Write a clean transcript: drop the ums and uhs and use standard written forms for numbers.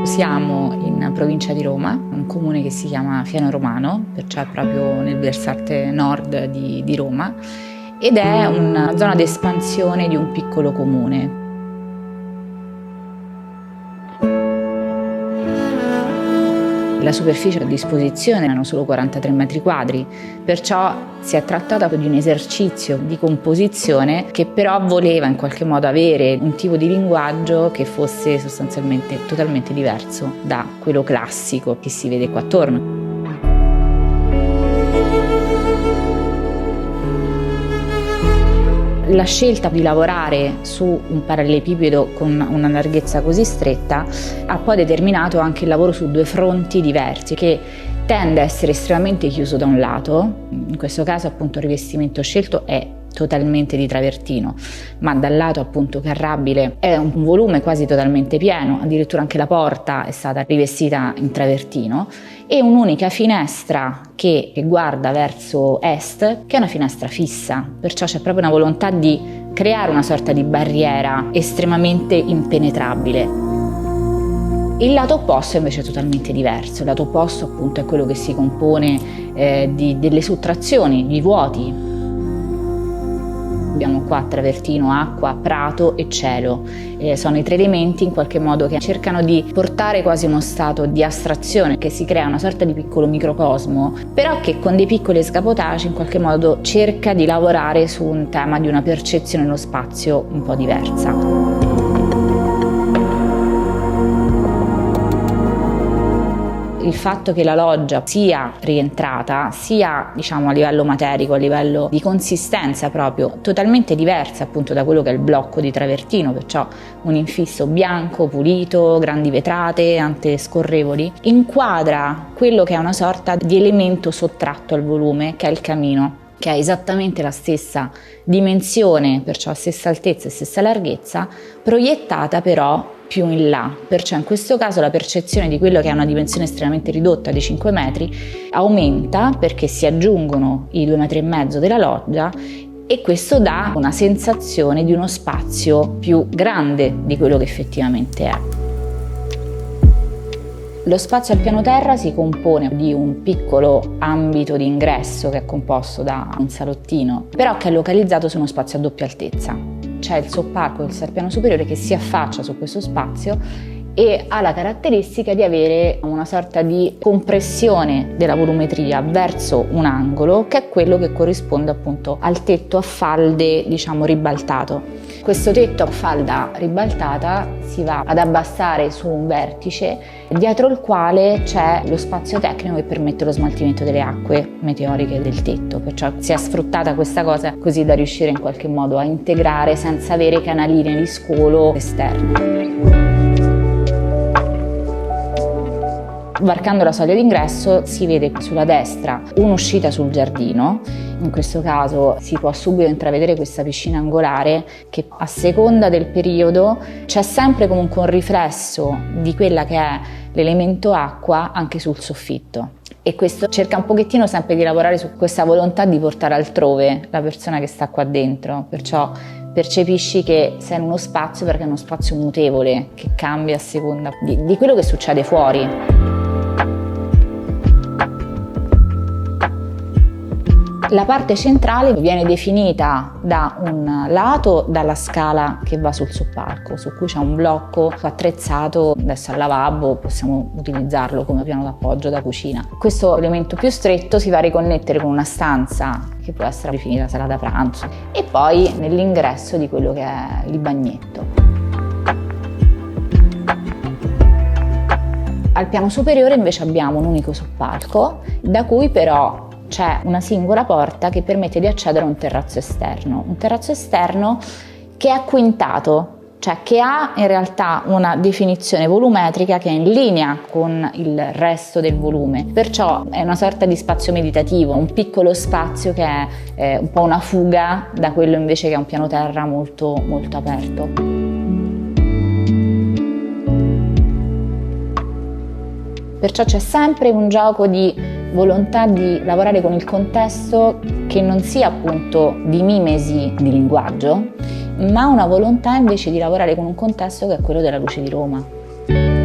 Siamo in provincia di Roma, un comune che si chiama Fiano Romano, perciò è proprio nel versante nord di Roma, ed è una zona di espansione di un piccolo comune. La superficie a disposizione erano solo 43 metri quadri, perciò si è trattato di un esercizio di composizione che però voleva in qualche modo avere un tipo di linguaggio che fosse sostanzialmente totalmente diverso da quello classico che si vede qua attorno. La scelta di lavorare su un parallelepipedo con una larghezza così stretta ha poi determinato anche il lavoro su due fronti diversi, che tende a essere estremamente chiuso da un lato, in questo caso appunto il rivestimento scelto è totalmente di travertino, ma dal lato appunto carrabile è un volume quasi totalmente pieno, addirittura anche la porta è stata rivestita in travertino, e un'unica finestra che guarda verso est, che è una finestra fissa, perciò c'è proprio una volontà di creare una sorta di barriera estremamente impenetrabile. Il lato opposto invece è totalmente diverso. Il lato opposto appunto è quello che si compone delle sottrazioni, di vuoti. Abbiamo qua travertino, acqua, prato e cielo. Sono i tre elementi in qualche modo che cercano di portare quasi uno stato di astrazione, che si crea una sorta di piccolo microcosmo, però che con dei piccoli escamotage in qualche modo cerca di lavorare su un tema di una percezione dello spazio un po' diversa. Il fatto che la loggia sia rientrata, sia diciamo a livello materico, a livello di consistenza proprio, totalmente diversa appunto da quello che è il blocco di travertino, perciò un infisso bianco, pulito, grandi vetrate, antiscorrevoli, inquadra quello che è una sorta di elemento sottratto al volume, che è il camino, che ha esattamente la stessa dimensione, perciò stessa altezza e stessa larghezza, proiettata però più in là, perciò in questo caso la percezione di quello che è una dimensione estremamente ridotta di 5 metri aumenta perché si aggiungono i 2,5 metri della loggia e questo dà una sensazione di uno spazio più grande di quello che effettivamente è. Lo spazio al piano terra si compone di un piccolo ambito di ingresso che è composto da un salottino, però che è localizzato su uno spazio a doppia altezza. C'è il soppalco del piano superiore che si affaccia su questo spazio e ha la caratteristica di avere una sorta di compressione della volumetria verso un angolo, che è quello che corrisponde appunto al tetto a falde, diciamo, ribaltato. Questo tetto a falda ribaltata si va ad abbassare su un vertice dietro il quale c'è lo spazio tecnico che permette lo smaltimento delle acque meteoriche del tetto, perciò si è sfruttata questa cosa così da riuscire in qualche modo a integrare senza avere canaline di scolo esterne. Varcando la soglia d'ingresso si vede sulla destra un'uscita sul giardino, in questo caso si può subito intravedere questa piscina angolare che a seconda del periodo c'è sempre comunque un riflesso di quella che è l'elemento acqua anche sul soffitto. E questo cerca un pochettino sempre di lavorare su questa volontà di portare altrove la persona che sta qua dentro, perciò percepisci che sei in uno spazio perché è uno spazio mutevole che cambia a seconda di quello che succede fuori. La parte centrale viene definita da un lato dalla scala che va sul soppalco, su cui c'è un blocco attrezzato, adesso al lavabo possiamo utilizzarlo come piano d'appoggio da cucina. Questo elemento più stretto si va a riconnettere con una stanza che può essere definita sala da pranzo e poi nell'ingresso di quello che è il bagnetto. Al piano superiore invece abbiamo un unico soppalco, da cui però c'è una singola porta che permette di accedere a un terrazzo esterno che è quintato, cioè che ha in realtà una definizione volumetrica che è in linea con il resto del volume, perciò è una sorta di spazio meditativo, un piccolo spazio che è un po' una fuga da quello invece che è un piano terra molto, molto aperto. Perciò c'è sempre un gioco di volontà di lavorare con il contesto che non sia appunto di mimesi di linguaggio, ma una volontà invece di lavorare con un contesto che è quello della luce di Roma.